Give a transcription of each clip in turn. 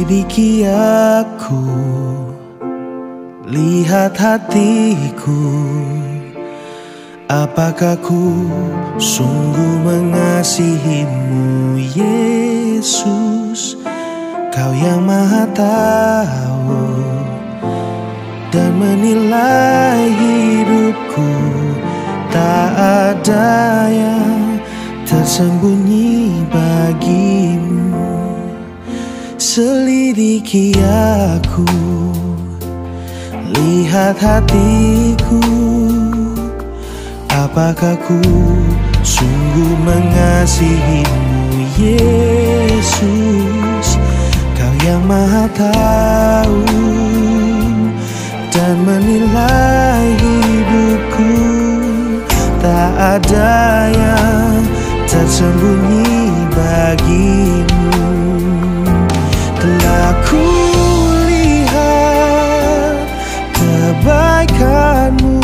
Selidiki aku, lihat hatiku. Apakah ku sungguh mengasihimu, Yesus? Kau yang Maha Tahu dan menilai hidupku. Tak ada yang tersembunyi bagimu. Selidiki aku, lihat hatiku. Apakah ku sungguh mengasihimu, Yesus? Kau yang Maha Tahu dan menilai hidupku. Tak ada yang tersembunyi bagimu. Telah ku lihat kebaikanmu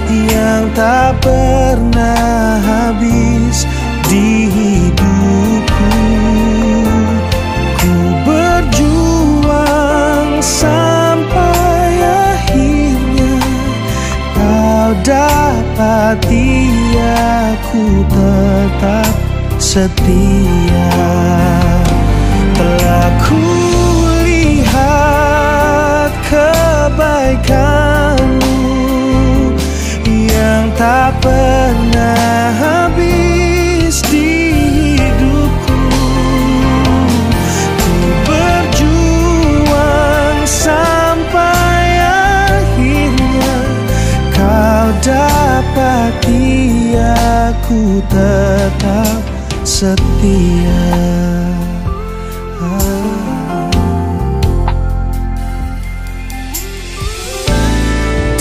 yang tak pernah habis di hidupku. Ku berjuang sampai akhirnya kau dapati aku tetap setia. Telah ku lihat kebaikanmu yang tak pernah habis di hidupku. Ku berjuang sampai akhirnya kau dapati aku tetap setia.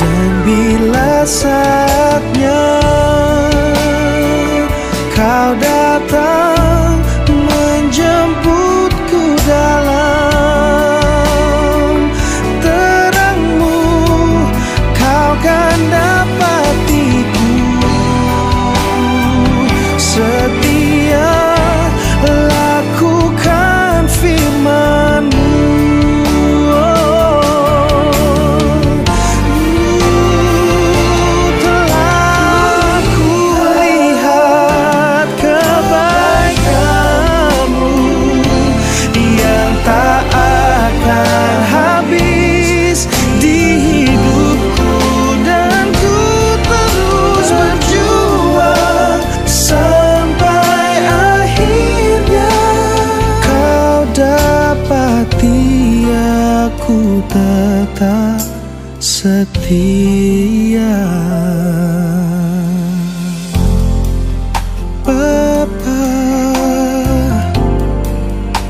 Dan bila saatnya kau datang menjemputku dalam terangmu, kau kan dapatiku setia lakukan firman-Mu. Aku tetap setia. Bapa,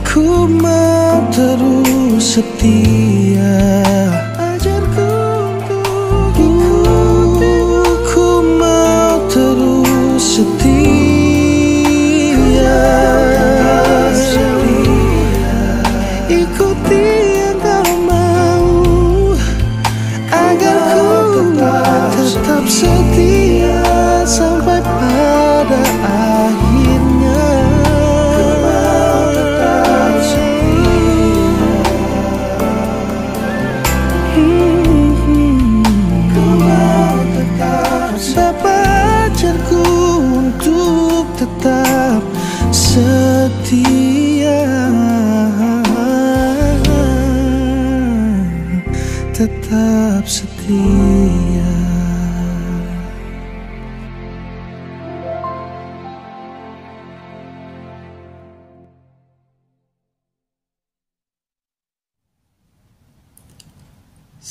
ku mau terus setia. Ajarku untuk ikutimu. Ku mau terus setia. Ikuti tetap setia sampai pada akhirnya. Tetap setia. Bapa, ajarku untuk tetap setia. Tetap setia.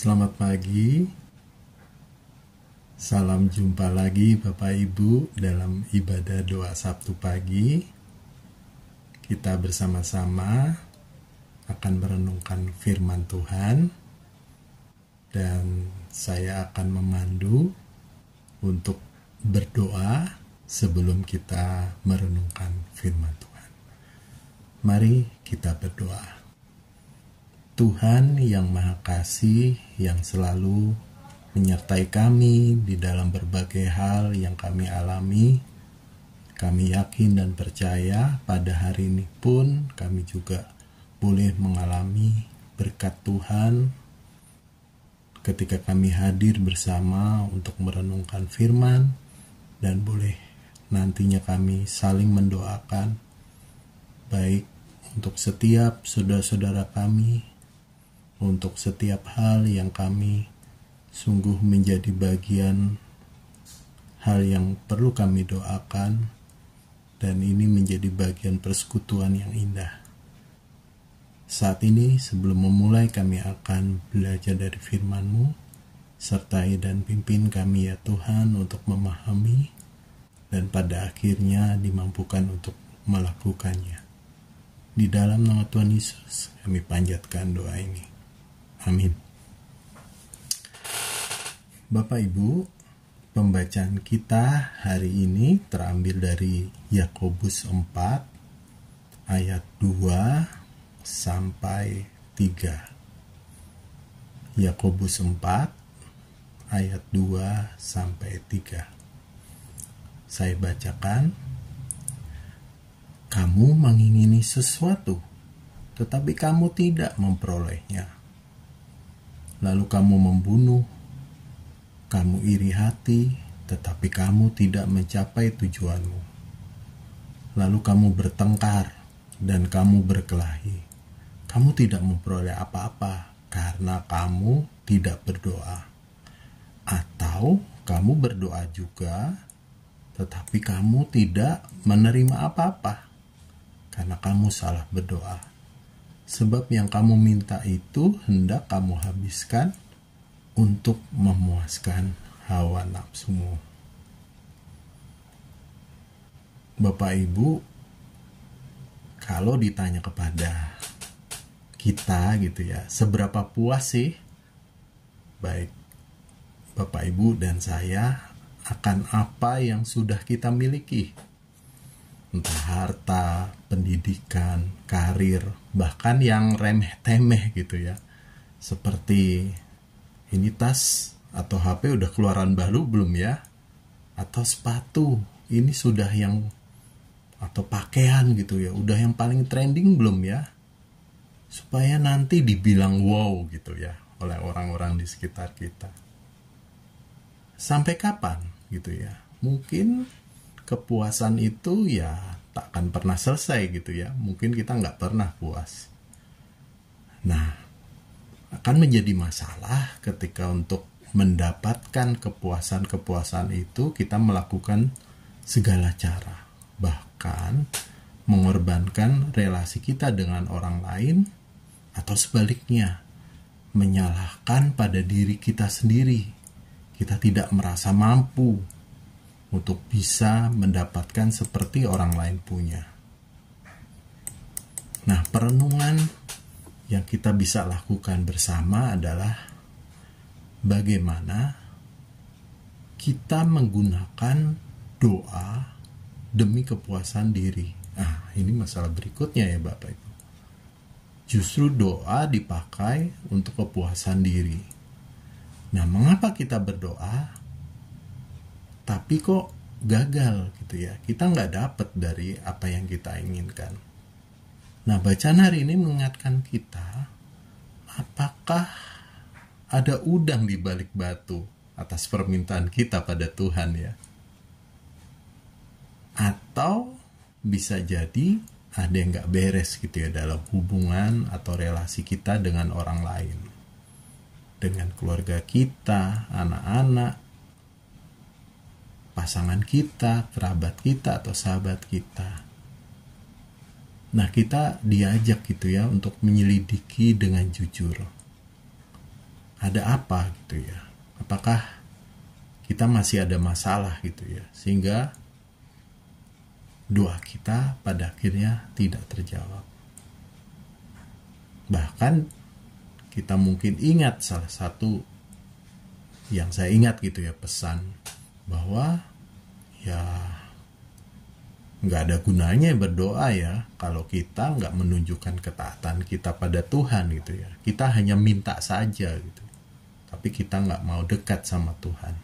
Selamat pagi, salam jumpa lagi Bapak Ibu dalam ibadah doa Sabtu pagi. Kita bersama-sama akan merenungkan firman Tuhan dan saya akan memandu untuk berdoa sebelum kita merenungkan firman Tuhan. Mari kita berdoa. Tuhan yang Maha Kasih, yang selalu menyertai kami di dalam berbagai hal yang kami alami, kami yakin dan percaya pada hari ini pun kami juga boleh mengalami berkat Tuhan ketika kami hadir bersama untuk merenungkan firman, dan boleh nantinya kami saling mendoakan baik untuk setiap saudara-saudara kami, untuk setiap hal yang kami sungguh menjadi bagian hal yang perlu kami doakan, dan ini menjadi bagian persekutuan yang indah. Saat ini sebelum memulai kami akan belajar dari firman-Mu, sertai dan pimpin kami ya Tuhan untuk memahami, dan pada akhirnya dimampukan untuk melakukannya. Di dalam nama Tuhan Yesus kami panjatkan doa ini. Amin. Bapak Ibu, pembacaan kita hari ini terambil dari Yakobus 4 ayat 2 sampai 3. Yakobus 4 ayat 2 sampai 3. Saya bacakan. Kamu mengingini sesuatu, tetapi kamu tidak memperolehnya. Lalu kamu membunuh, kamu iri hati, tetapi kamu tidak mencapai tujuanmu. Lalu kamu bertengkar dan kamu berkelahi. Kamu tidak memperoleh apa-apa karena kamu tidak berdoa. Atau kamu berdoa juga, tetapi kamu tidak menerima apa-apa karena kamu salah berdoa. Sebab yang kamu minta itu hendak kamu habiskan untuk memuaskan hawa nafsumu. Bapak Ibu, kalau ditanya kepada kita gitu ya, seberapa puas sih baik Bapak Ibu dan saya akan apa yang sudah kita miliki? Entah harta, pendidikan, karir, bahkan yang remeh-temeh gitu ya. Seperti ini tas atau HP udah keluaran baru belum ya? Atau sepatu, ini sudah yang, atau pakaian gitu ya, udah yang paling trending belum ya? Supaya nanti dibilang wow gitu ya oleh orang-orang di sekitar kita. Sampai kapan gitu ya? Mungkin kepuasan itu ya tak akan pernah selesai gitu ya. Mungkin kita nggak pernah puas. Nah, akan menjadi masalah ketika untuk mendapatkan kepuasan-kepuasan itu kita melakukan segala cara. Bahkan mengorbankan relasi kita dengan orang lain, atau sebaliknya, menyalahkan pada diri kita sendiri. Kita tidak merasa mampu untuk bisa mendapatkan seperti orang lain punya. Nah, perenungan yang kita bisa lakukan bersama adalah bagaimana kita menggunakan doa demi kepuasan diri. Nah, ini masalah berikutnya ya Bapak Ibu. Justru doa dipakai untuk kepuasan diri. Nah, mengapa kita berdoa tapi kok gagal gitu ya? Kita nggak dapat dari apa yang kita inginkan. Nah, bacaan hari ini mengingatkan kita, apakah ada udang di balik batu atas permintaan kita pada Tuhan ya? Atau bisa jadi ada yang gak beres gitu ya dalam hubungan atau relasi kita dengan orang lain, dengan keluarga kita, anak-anak, pasangan kita, kerabat kita, atau sahabat kita. Nah, kita diajak gitu ya untuk menyelidiki dengan jujur. Ada apa gitu ya? Apakah kita masih ada masalah gitu ya? Sehingga doa kita pada akhirnya tidak terjawab. Bahkan kita mungkin ingat salah satu yang saya ingat gitu ya, pesan bahwa ya nggak ada gunanya berdoa ya kalau kita nggak menunjukkan ketaatan kita pada Tuhan gitu ya. Kita hanya minta saja gitu, tapi kita nggak mau dekat sama Tuhan.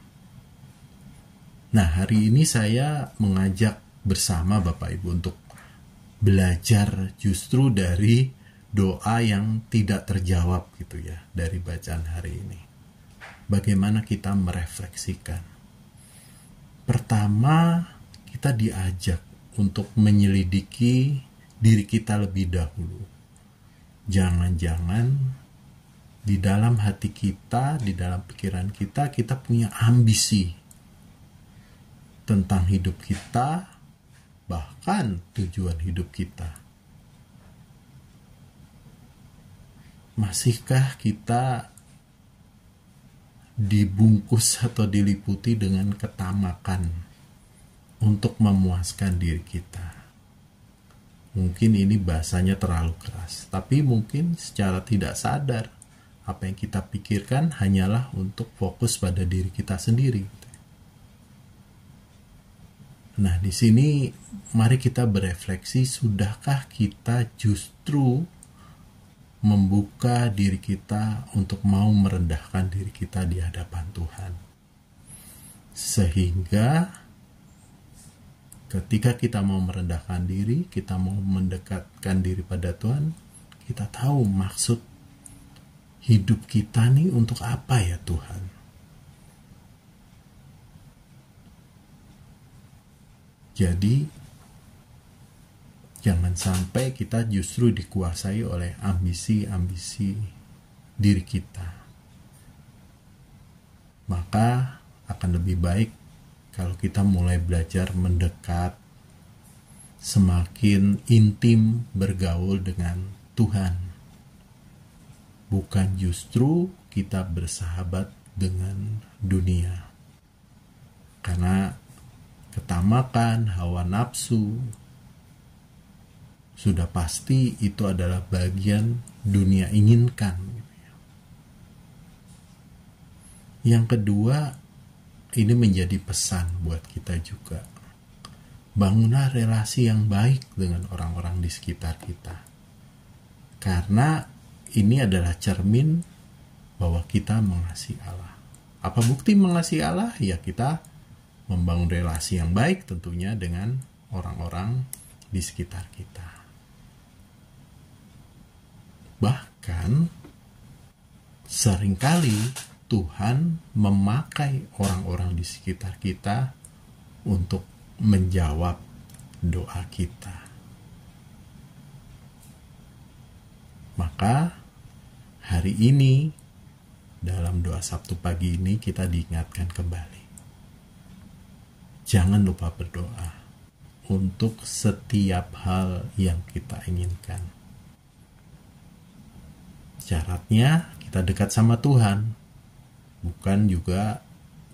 Nah, hari ini saya mengajak bersama Bapak Ibu untuk belajar justru dari doa yang tidak terjawab gitu ya dari bacaan hari ini. Bagaimana kita merefleksikan? Pertama, kita diajak untuk menyelidiki diri kita lebih dahulu. Jangan-jangan di dalam hati kita, di dalam pikiran kita, kita punya ambisi tentang hidup kita, bahkan tujuan hidup kita. Masihkah kita dibungkus atau diliputi dengan ketamakan untuk memuaskan diri kita? Mungkin ini bahasanya terlalu keras, tapi mungkin secara tidak sadar apa yang kita pikirkan hanyalah untuk fokus pada diri kita sendiri. Nah, di sini mari kita berefleksi, sudahkah kita justru membuka diri kita untuk mau merendahkan diri kita di hadapan Tuhan, sehingga ketika kita mau merendahkan diri, kita mau mendekatkan diri pada Tuhan, kita tahu maksud hidup kita nih untuk apa ya Tuhan. Jadi jangan sampai kita justru dikuasai oleh ambisi-ambisi diri kita. Maka akan lebih baik kalau kita mulai belajar mendekat, semakin intim bergaul dengan Tuhan. Bukan justru kita bersahabat dengan dunia. Karena ketamakan, hawa nafsu, sudah pasti itu adalah bagian dunia inginkan. Yang kedua, ini menjadi pesan buat kita juga. Bangunlah relasi yang baik dengan orang-orang di sekitar kita. Karena ini adalah cermin bahwa kita mengasihi Allah. Apa bukti mengasihi Allah? Ya kita membangun relasi yang baik tentunya dengan orang-orang di sekitar kita. Bahkan seringkali Tuhan memakai orang-orang di sekitar kita untuk menjawab doa kita. Maka hari ini dalam doa Sabtu pagi ini kita diingatkan kembali. Jangan lupa berdoa untuk setiap hal yang kita inginkan. Syaratnya kita dekat sama Tuhan, bukan juga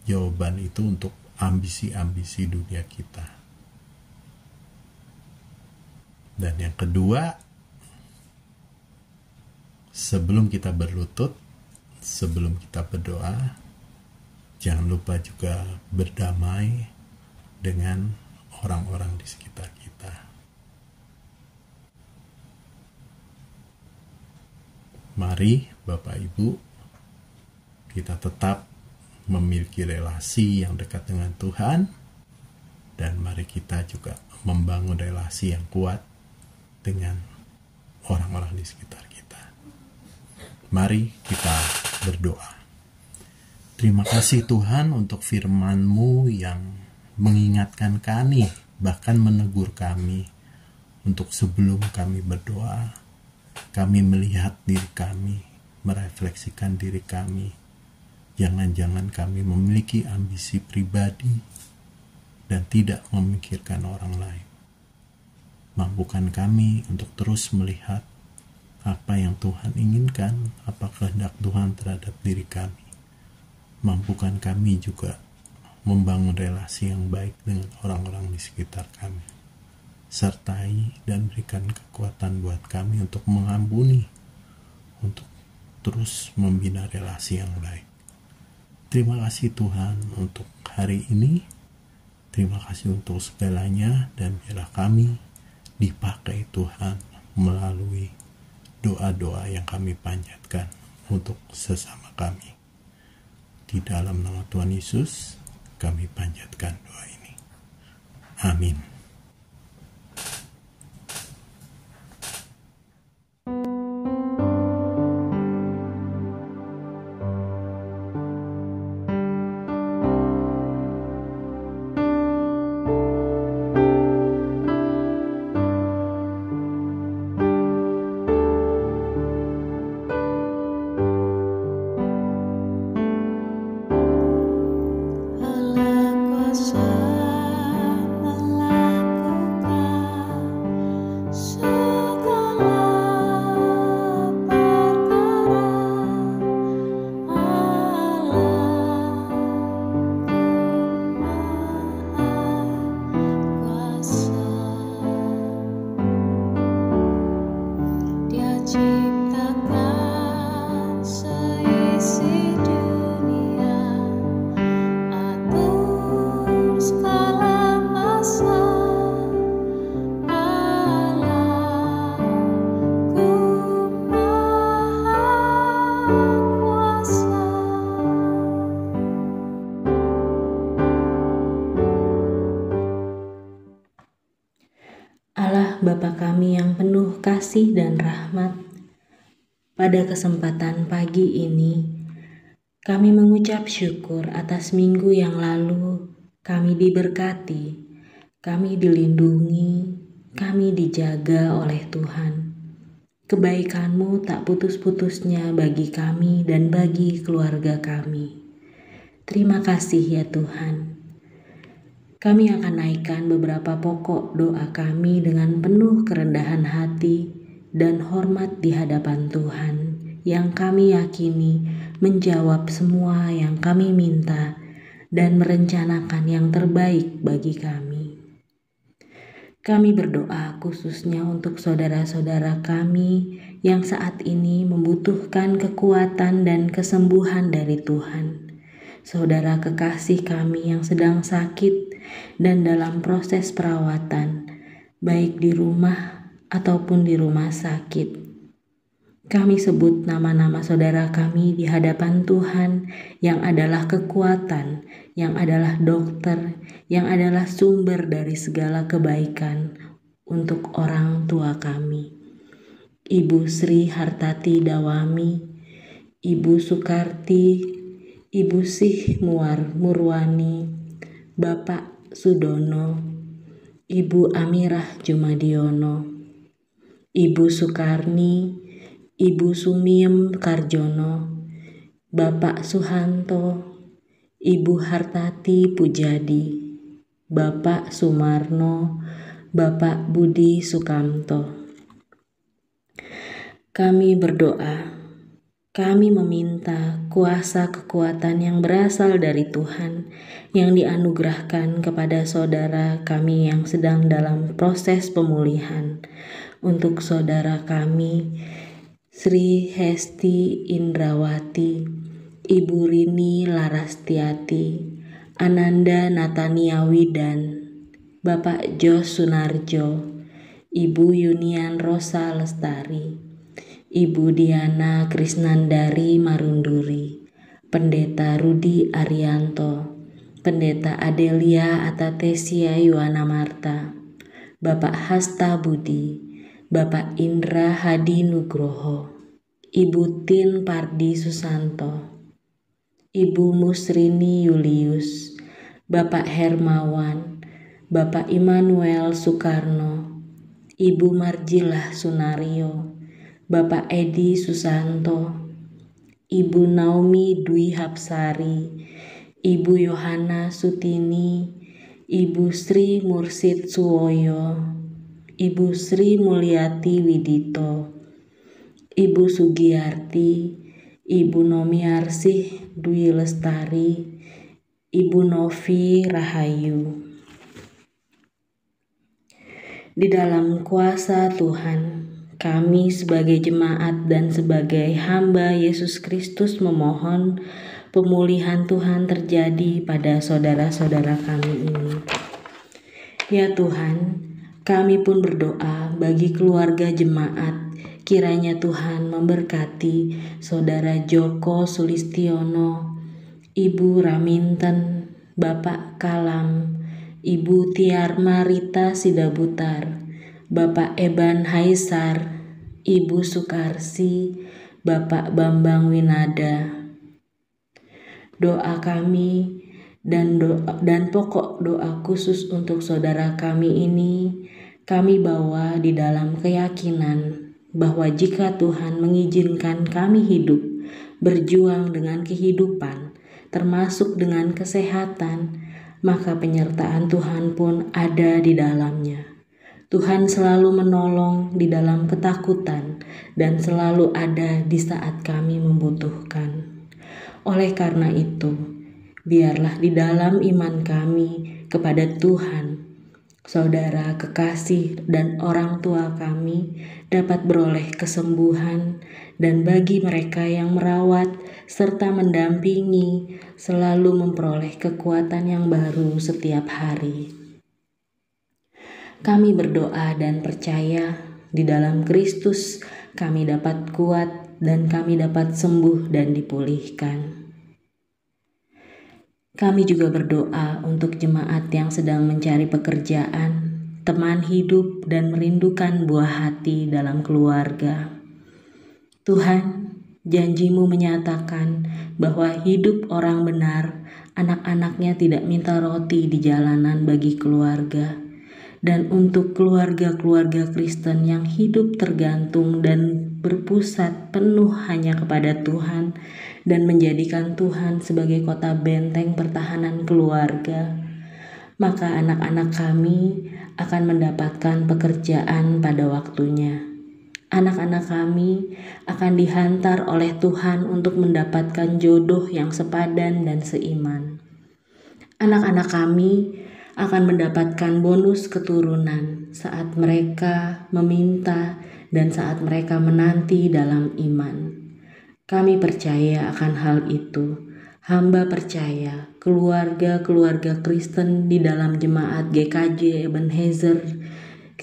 jawaban itu untuk ambisi-ambisi dunia kita. Dan yang kedua, sebelum kita berlutut, sebelum kita berdoa, jangan lupa juga berdamai dengan orang-orang di sekitar kita. Mari Bapak Ibu, kita tetap memiliki relasi yang dekat dengan Tuhan, dan mari kita juga membangun relasi yang kuat dengan orang-orang di sekitar kita. Mari kita berdoa. Terima kasih Tuhan untuk firman-Mu yang mengingatkan kami, bahkan menegur kami, untuk sebelum kami berdoa, kami melihat diri kami, merefleksikan diri kami. Jangan-jangan kami memiliki ambisi pribadi dan tidak memikirkan orang lain. Mampukan kami untuk terus melihat apa yang Tuhan inginkan, apa kehendak Tuhan terhadap diri kami. Mampukan kami juga membangun relasi yang baik dengan orang-orang di sekitar kami. Sertai dan berikan kekuatan buat kami untuk mengampuni, untuk terus membina relasi yang baik. Terima kasih Tuhan untuk hari ini. Terima kasih untuk segalanya, dan biarlah kami dipakai Tuhan melalui doa-doa yang kami panjatkan untuk sesama kami. Di dalam nama Tuhan Yesus, kami panjatkan doa ini. Amin. Allah Bapa kami yang penuh kasih dan rahmat, pada kesempatan pagi ini kami mengucap syukur atas minggu yang lalu. Kami diberkati, kami dilindungi, kami dijaga oleh Tuhan. Kebaikan-Mu tak putus-putusnya bagi kami dan bagi keluarga kami. Terima kasih ya Tuhan. Kami akan naikkan beberapa pokok doa kami dengan penuh kerendahan hati dan hormat di hadapan Tuhan, yang kami yakini menjawab semua yang kami minta dan merencanakan yang terbaik bagi kami. Kami berdoa khususnya untuk saudara-saudara kami yang saat ini membutuhkan kekuatan dan kesembuhan dari Tuhan. Saudara kekasih kami yang sedang sakit dan dalam proses perawatan, baik di rumah ataupun di rumah sakit. Kami sebut nama-nama saudara kami di hadapan Tuhan, yang adalah kekuatan, yang adalah dokter, yang adalah sumber dari segala kebaikan untuk orang tua kami. Ibu Sri Hartati Dawami, Ibu Sukarti, Ibu Sih Murwani, Bapak Sudono, Ibu Amirah Jumadiono, Ibu Sukarni, Ibu Sumiem Karjono, Bapak Suhanto, Ibu Hartati Pujadi, Bapak Sumarno, Bapak Budi Sukamto. Kami berdoa. Kami meminta kuasa kekuatan yang berasal dari Tuhan yang dianugerahkan kepada saudara kami yang sedang dalam proses pemulihan. Untuk saudara kami, Sri Hesti Indrawati, Ibu Rini Larastiati, Ananda Natania Widan, Bapak Jos Sunarjo, Ibu Yunian Rosa Lestari, Ibu Diana Krisnandari Marunduri, Pendeta Rudi Arianto, Pendeta Adelia Atatesia Yuwana Marta, Bapak Hasta Budi, Bapak Indra Hadi Nugroho, Ibu Tin Pardi Susanto, Ibu Musrini Yulius, Bapak Hermawan, Bapak Immanuel Soekarno, Ibu Marjilah Sunario, Bapak Edi Susanto, Ibu Naomi Dwi Hapsari, Ibu Yohana Sutini, Ibu Sri Mursid Suwoyo, Ibu Sri Mulyati Widito, Ibu Sugiyarti, Ibu Nomiarsih Dwi Lestari, Ibu Novi Rahayu. Di dalam kuasa Tuhan, kami sebagai jemaat dan sebagai hamba Yesus Kristus memohon pemulihan Tuhan terjadi pada saudara-saudara kami ini. Ya Tuhan, kami pun berdoa bagi keluarga jemaat, kiranya Tuhan memberkati Saudara Joko Sulistiono, Ibu Raminten, Bapak Kalam, Ibu Tiarma Rita Sidabutar, Bapak Eban Haisar, Ibu Sukarsi, Bapak Bambang Winada. Doa kami dan pokok doa khusus untuk saudara kami ini, kami bawa di dalam keyakinan bahwa jika Tuhan mengizinkan kami hidup, berjuang dengan kehidupan, termasuk dengan kesehatan, maka penyertaan Tuhan pun ada di dalamnya. Tuhan selalu menolong di dalam ketakutan dan selalu ada di saat kami membutuhkan. Oleh karena itu, biarlah di dalam iman kami kepada Tuhan, saudara, kekasih, dan orang tua kami dapat beroleh kesembuhan, dan bagi mereka yang merawat serta mendampingi selalu memperoleh kekuatan yang baru setiap hari. Kami berdoa dan percaya di dalam Kristus kami dapat kuat dan kami dapat sembuh dan dipulihkan. Kami juga berdoa untuk jemaat yang sedang mencari pekerjaan, teman hidup, dan merindukan buah hati dalam keluarga. Tuhan, janji-Mu menyatakan bahwa hidup orang benar, anak-anaknya tidak minta roti di jalanan bagi keluarga. Dan untuk keluarga-keluarga Kristen yang hidup tergantung dan berpusat penuh hanya kepada Tuhan dan menjadikan Tuhan sebagai kota benteng pertahanan keluarga, maka anak-anak kami akan mendapatkan pekerjaan pada waktunya. Anak-anak kami akan dihantar oleh Tuhan untuk mendapatkan jodoh yang sepadan dan seiman. Anak-anak kami akan mendapatkan bonus keturunan saat mereka meminta dan saat mereka menanti dalam iman. Kami percaya akan hal itu. Hamba percaya keluarga-keluarga Kristen di dalam jemaat GKJ Ebenezer,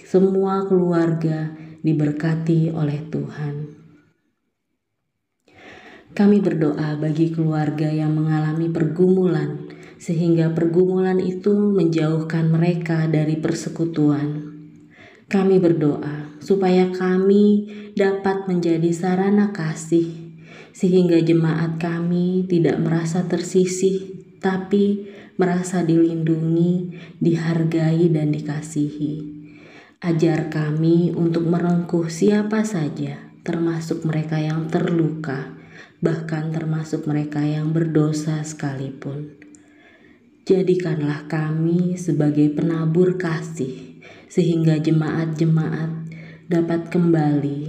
semua keluarga diberkati oleh Tuhan. Kami berdoa bagi keluarga yang mengalami pergumulan, sehingga pergumulan itu menjauhkan mereka dari persekutuan. Kami berdoa supaya kami dapat menjadi sarana kasih, sehingga jemaat kami tidak merasa tersisih, tapi merasa dilindungi, dihargai, dan dikasihi. Ajar kami untuk merengkuh siapa saja, termasuk mereka yang terluka, bahkan termasuk mereka yang berdosa sekalipun. Jadikanlah kami sebagai penabur kasih, sehingga jemaat-jemaat dapat kembali,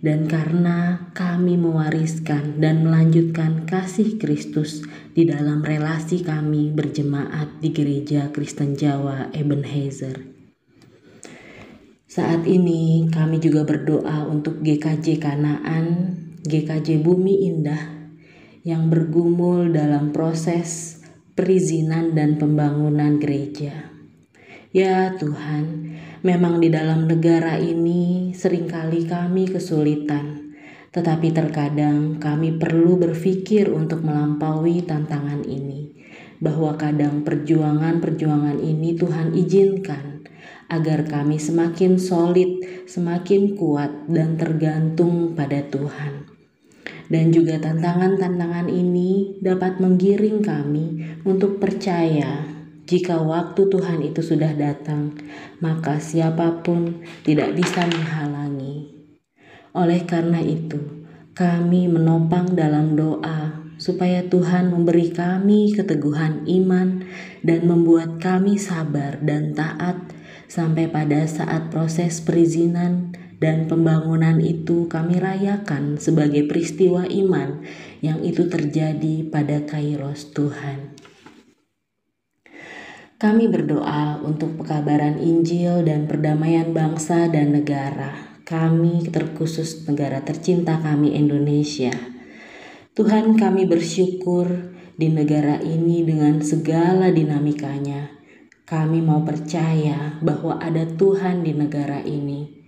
dan karena kami mewariskan dan melanjutkan kasih Kristus di dalam relasi kami berjemaat di Gereja Kristen Jawa Ebenezer. Saat ini kami juga berdoa untuk GKJ Kanaan, GKJ Bumi Indah yang bergumul dalam proses perizinan dan pembangunan gereja. Ya Tuhan, memang di dalam negara ini seringkali kami kesulitan, tetapi terkadang kami perlu berpikir untuk melampaui tantangan ini, bahwa kadang perjuangan-perjuangan ini Tuhan izinkan agar kami semakin solid, semakin kuat, dan tergantung pada Tuhan. Dan juga tantangan-tantangan ini dapat menggiring kami untuk percaya jika waktu Tuhan itu sudah datang, maka siapapun tidak bisa menghalangi. Oleh karena itu, kami menopang dalam doa supaya Tuhan memberi kami keteguhan iman dan membuat kami sabar dan taat sampai pada saat proses perizinan dan pembangunan itu kami rayakan sebagai peristiwa iman yang itu terjadi pada Kairos Tuhan. Kami berdoa untuk pekabaran Injil dan perdamaian bangsa dan negara. Kami terkhusus negara tercinta kami Indonesia. Tuhan, kami bersyukur di negara ini dengan segala dinamikanya. Kami mau percaya bahwa ada Tuhan di negara ini.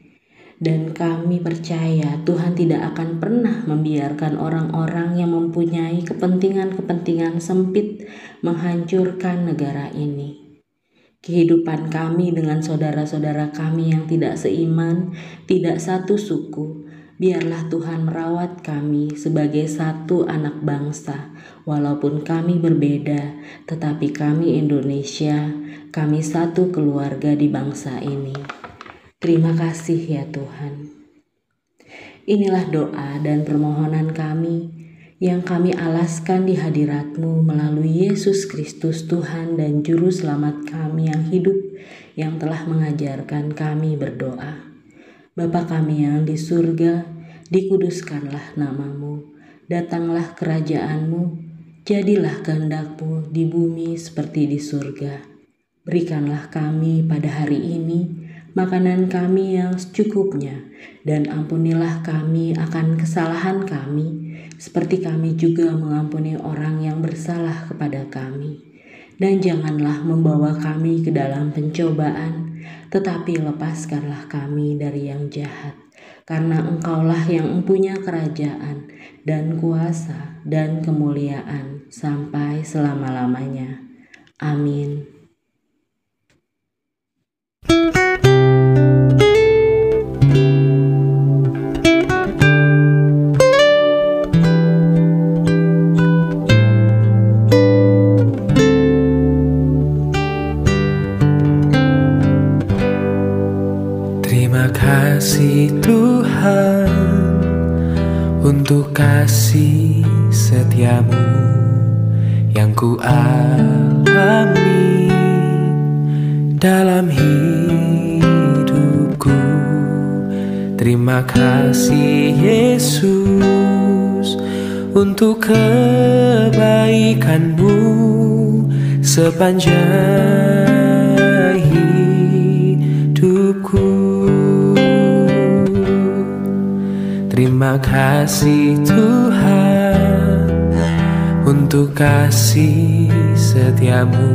Dan kami percaya Tuhan tidak akan pernah membiarkan orang-orang yang mempunyai kepentingan-kepentingan sempit menghancurkan negara ini. Kehidupan kami dengan saudara-saudara kami yang tidak seiman, tidak satu suku, biarlah Tuhan merawat kami sebagai satu anak bangsa. Walaupun kami berbeda, tetapi kami Indonesia, kami satu keluarga di bangsa ini. Terima kasih ya Tuhan. Inilah doa dan permohonan kami yang kami alaskan di hadirat-Mu melalui Yesus Kristus Tuhan dan Juru Selamat kami yang hidup, yang telah mengajarkan kami berdoa. Bapa kami yang di surga, dikuduskanlah nama-Mu, datanglah kerajaan-Mu, jadilah kehendak-Mu di bumi seperti di surga. Berikanlah kami pada hari ini makanan kami yang secukupnya, dan ampunilah kami akan kesalahan kami, seperti kami juga mengampuni orang yang bersalah kepada kami. Dan janganlah membawa kami ke dalam pencobaan, tetapi lepaskanlah kami dari yang jahat. Karena Engkaulah yang mempunyai kerajaan, dan kuasa, dan kemuliaan, sampai selama-lamanya. Amin. Terima kasih Tuhan untuk kasih setia-Mu yang ku alami dalam hidupku. Terima kasih Yesus untuk kebaikan-Mu sepanjang hidupku. Terima kasih Tuhan untuk kasih setia-Mu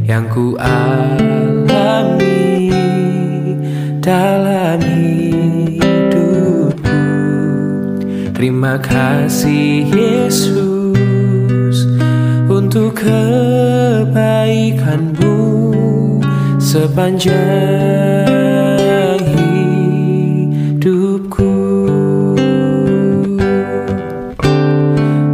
yang ku alami dalam hidupku. Terima kasih Yesus untuk kebaikan-Mu sepanjang hidupku.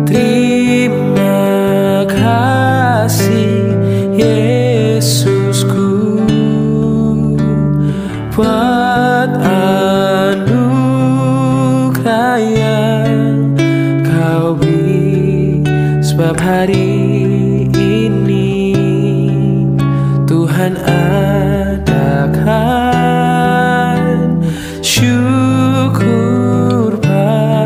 Terima kasih Yesusku buat anugerah yang Kau beri, sebab hari ini Tuhan adakan syukur bagimu.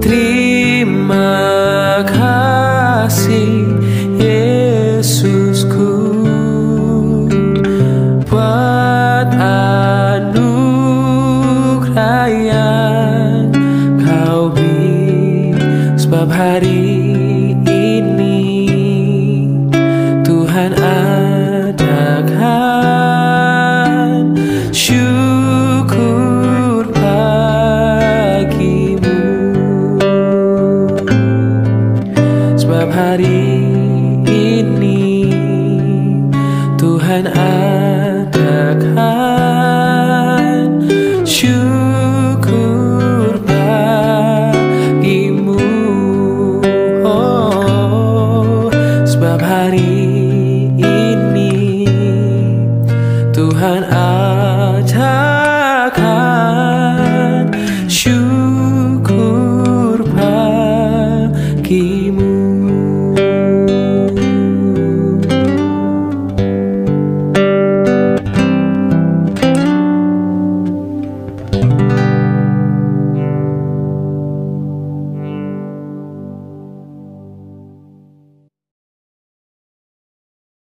Terima kasih Yesusku buat anugerah yang Kau beri, sebab hari ini Tuhan adakan syukur bagimu. Sebab hari ini Tuhan adakan syukur bagimu. Oh, sebab hari ini Tuhan adakan syukur bagimu.